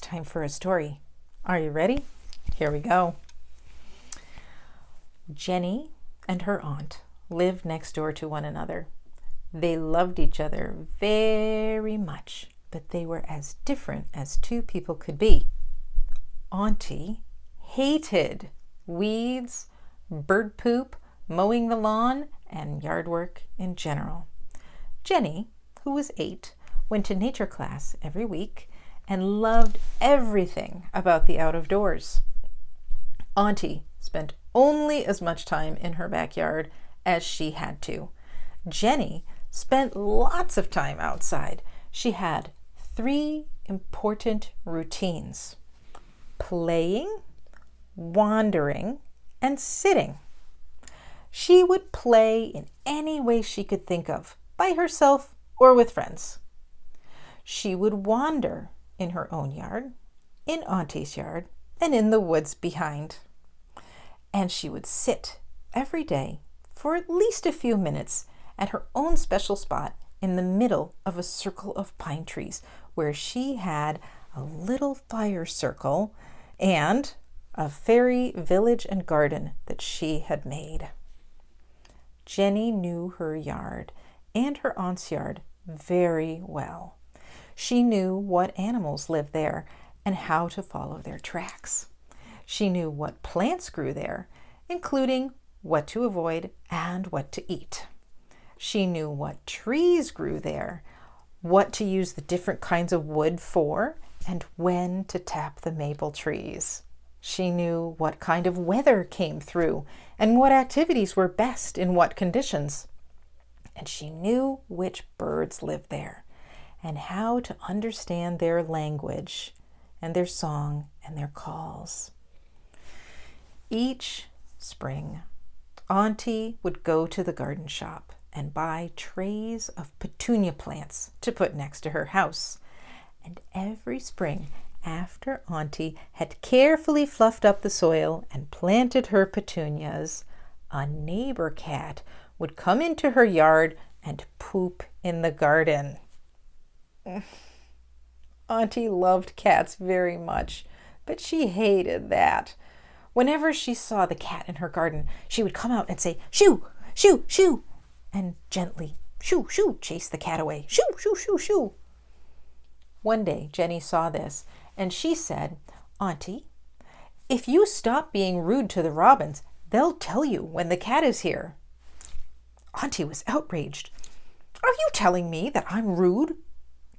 time for a story. Are you ready? Here we go. Jenny and her aunt lived next door to one another. They loved each other very much, but they were as different as two people could be. Auntie hated weeds, bird poop, mowing the lawn, and yard work in general. Jenny, who was 8, went to nature class every week and loved everything about the out of doors. Auntie spent only as much time in her backyard as she had to. Jenny spent lots of time outside. She had 3 important routines: playing, wandering, and sitting. She would play in any way she could think of, by herself or with friends. She would wander in her own yard, in Auntie's yard, and in the woods behind. And she would sit every day for at least a few minutes at her own special spot in the middle of a circle of pine trees, where she had a little fire circle and a fairy village and garden that she had made. Jenny knew her yard and her aunt's yard very well. She knew what animals lived there and how to follow their tracks. She knew what plants grew there, including what to avoid and what to eat. She knew what trees grew there, what to use the different kinds of wood for, and when to tap the maple trees. She knew what kind of weather came through and what activities were best in what conditions. And she knew which birds lived there and how to understand their language and their song and their calls. Each spring, Auntie would go to the garden shop and buy trays of petunia plants to put next to her house. And every spring, after Auntie had carefully fluffed up the soil and planted her petunias, a neighbor cat would come into her yard and poop in the garden. Auntie loved cats very much, but she hated that. Whenever she saw the cat in her garden, she would come out and say, "Shoo, shoo, shoo," and gently, "Shoo, shoo," chase the cat away. "Shoo, shoo, shoo, shoo." One day, Jenny saw this, and she said, "Auntie, if you stop being rude to the robins, they'll tell you when the cat is here." Auntie was outraged. "Are you telling me that I'm rude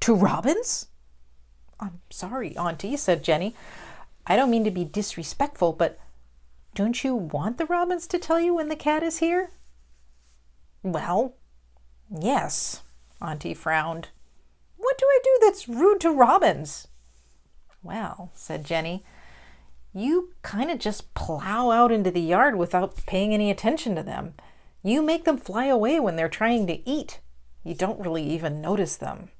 to robins?" "I'm sorry, Auntie," said Jenny. "I don't mean to be disrespectful, but don't you want the robins to tell you when the cat is here?" "Well, yes," Auntie frowned. "What do I do that's rude to robins?" "Well," said Jenny, "you kind of just plow out into the yard without paying any attention to them. You make them fly away when they're trying to eat. You don't really even notice them."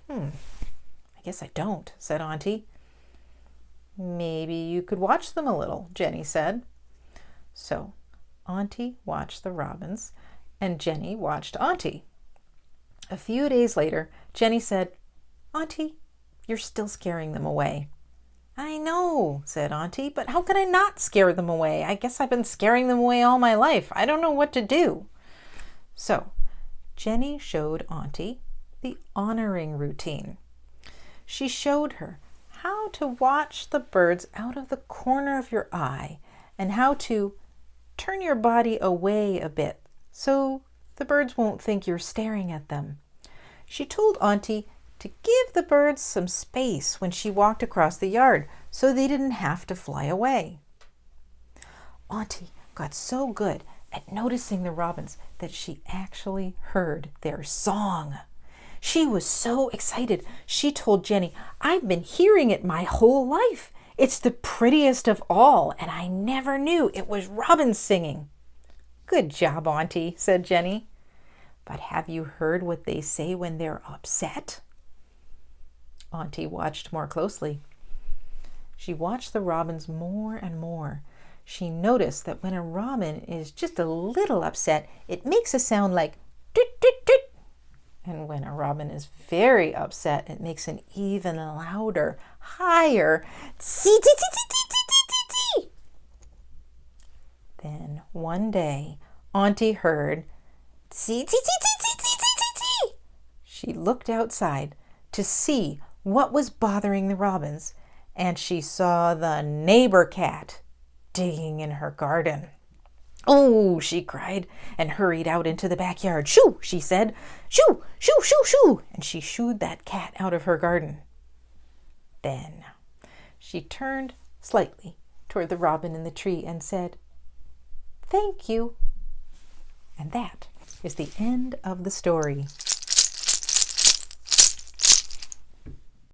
I guess I don't," said Auntie. "Maybe you could watch them a little," Jenny said. So Auntie watched the robins, and Jenny watched Auntie. A few days later, Jenny said, "Auntie, you're still scaring them away." "I know," said Auntie, "but how can I not scare them away? I guess I've been scaring them away all my life. I don't know what to do." So Jenny showed Auntie the honoring routine. She showed her how to watch the birds out of the corner of your eye and how to turn your body away a bit so the birds won't think you're staring at them. She told Auntie to give the birds some space when she walked across the yard so they didn't have to fly away. Auntie got so good at noticing the robins that she actually heard their song. She was so excited, she told Jenny, "I've been hearing it my whole life. It's the prettiest of all, and I never knew it was robins singing." "Good job, Auntie," said Jenny. "But have you heard what they say when they're upset?" Auntie watched more closely. She watched the robins more and more. She noticed that when a robin is just a little upset, it makes a sound like toot, toot, toot. And when a robin is very upset, it makes an even louder, higher tee tee tee tee tee tee tee tee. Then one day, Auntie heard tee tee tee tee tee tee tee tee. She looked outside to see what was bothering the robins, and she saw the neighbor cat digging in her garden. "Oh," she cried, and hurried out into the backyard. "Shoo," she said. "Shoo, shoo, shoo, shoo." And she shooed that cat out of her garden. Then she turned slightly toward the robin in the tree and said, "Thank you." And that is the end of the story.